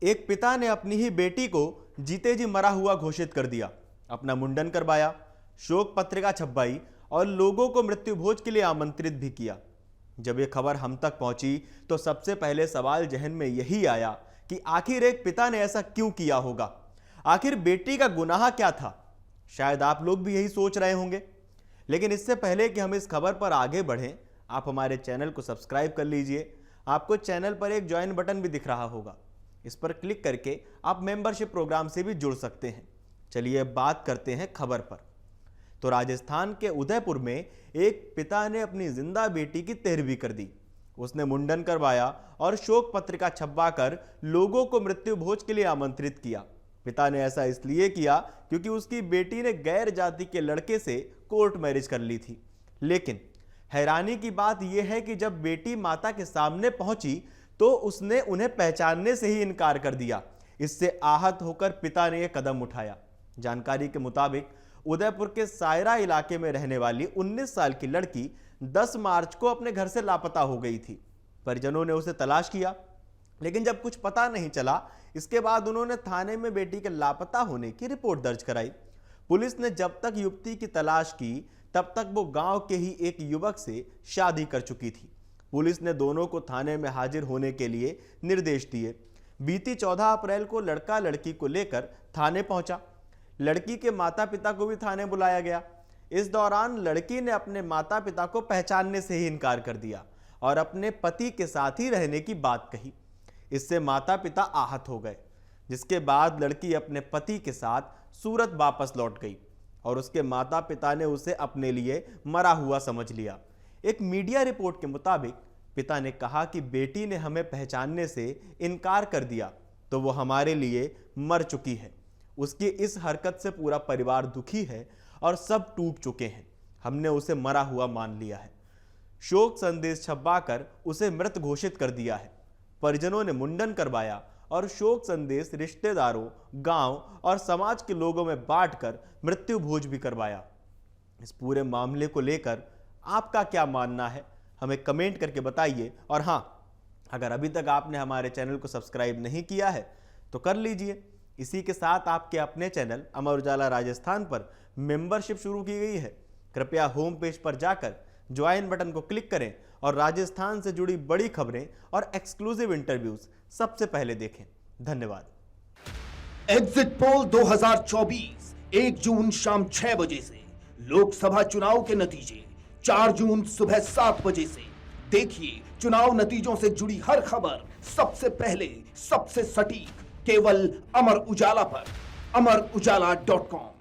एक पिता ने अपनी ही बेटी को जीते जी मरा हुआ घोषित कर दिया, अपना मुंडन करवाया, शोक पत्रिका छपवाई और लोगों को मृत्यु भोज के लिए आमंत्रित भी किया। जब यह खबर हम तक पहुंची तो सबसे पहले सवाल जहन में यही आया कि आखिर एक पिता ने ऐसा क्यों किया होगा। आखिर बेटी का गुनाह क्या था? शायद आप लोग भी यही सोच रहे होंगे। लेकिन इससे पहले कि हम इस खबर पर आगे बढ़ें, आप हमारे चैनल को सब्सक्राइब कर लीजिए। आपको चैनल पर एक ज्वाइन बटन भी दिख रहा होगा, इस पर क्लिक करके आप मेंबरशिप प्रोग्राम से भी जुड़ सकते हैं। चलिए बात करते हैं खबर पर। तो राजस्थान के उदयपुर में एक पिता ने अपनी जिंदा बेटी की तेरहवीं कर दी। उसने मुंडन करवाया और शोक पत्रिका छपवाकर लोगों को मृत्यु भोज के लिए आमंत्रित किया। पिता ने ऐसा इसलिए किया क्योंकि उसकी बेटी ने गैर जाति के लड़के से कोर्ट मैरिज कर ली थी। लेकिन हैरानी की बात यह है कि जब बेटी माता के सामने पहुंची तो उसने उन्हें पहचानने से ही इनकार कर दिया। इससे आहत होकर पिता ने यह कदम उठाया। जानकारी के मुताबिक उदयपुर के सायरा इलाके में रहने वाली 19 साल की लड़की 10 मार्च को अपने घर से लापता हो गई थी। परिजनों ने उसे तलाश किया, लेकिन जब कुछ पता नहीं चला, इसके बाद उन्होंने थाने में बेटी के लापता होने की रिपोर्ट दर्ज कराई। पुलिस ने जब तक युवती की तलाश की तब तक वो गांव के ही एक युवक से शादी कर चुकी थी। पुलिस ने दोनों को थाने में हाजिर होने के लिए निर्देश दिए। बीती 14 अप्रैल को लड़का लड़की को लेकर थाने पहुंचा। लड़की के माता पिता को भी थाने बुलाया गया। इस दौरान लड़की ने अपने माता पिता को पहचानने से ही इनकार कर दिया और अपने पति के साथ ही रहने की बात कही। इससे माता पिता आहत हो गए, जिसके बाद लड़की अपने पति के साथ सूरत वापस लौट गई और उसके माता पिता ने उसे अपने लिए मरा हुआ समझ लिया। एक मीडिया रिपोर्ट के मुताबिक पिता ने कहा कि बेटी ने हमें पहचानने से इनकार कर दिया तो वो हमारे लिए मर चुकी है। उसकी इस हरकत से पूरा परिवार दुखी है और सब टूट चुके हैं। हमने उसे मरा हुआ मान लिया है। शोक संदेश छपवाकर उसे मृत घोषित कर दिया है। परिजनों ने मुंडन करवाया और शोक संदेश रिश्तेदारों, गांव और समाज के लोगों में बांटकर मृत्यु भोज भी करवाया। इस पूरे मामले को लेकर आपका क्या मानना है, हमें कमेंट करके बताइए। और हां, अगर अभी तक आपने हमारे चैनल को सब्सक्राइब नहीं किया है तो कर लीजिए। इसी के साथ आपके अपने चैनल अमर उजाला राजस्थान पर मेंबरशिप शुरू की गई है। कृपया होम पेज पर जाकर ज्वाइन बटन को क्लिक करें और राजस्थान से जुड़ी बड़ी खबरें और एक्सक्लूसिव इंटरव्यूज सबसे पहले देखें। धन्यवाद। एग्जिट पोल 2024 1 जून शाम 6 बजे से, लोकसभा चुनाव के नतीजे 4 जून सुबह 7 बजे से। देखिए चुनाव नतीजों से जुड़ी हर खबर सबसे पहले, सबसे सटीक, केवल अमर उजाला पर, amarujala.com।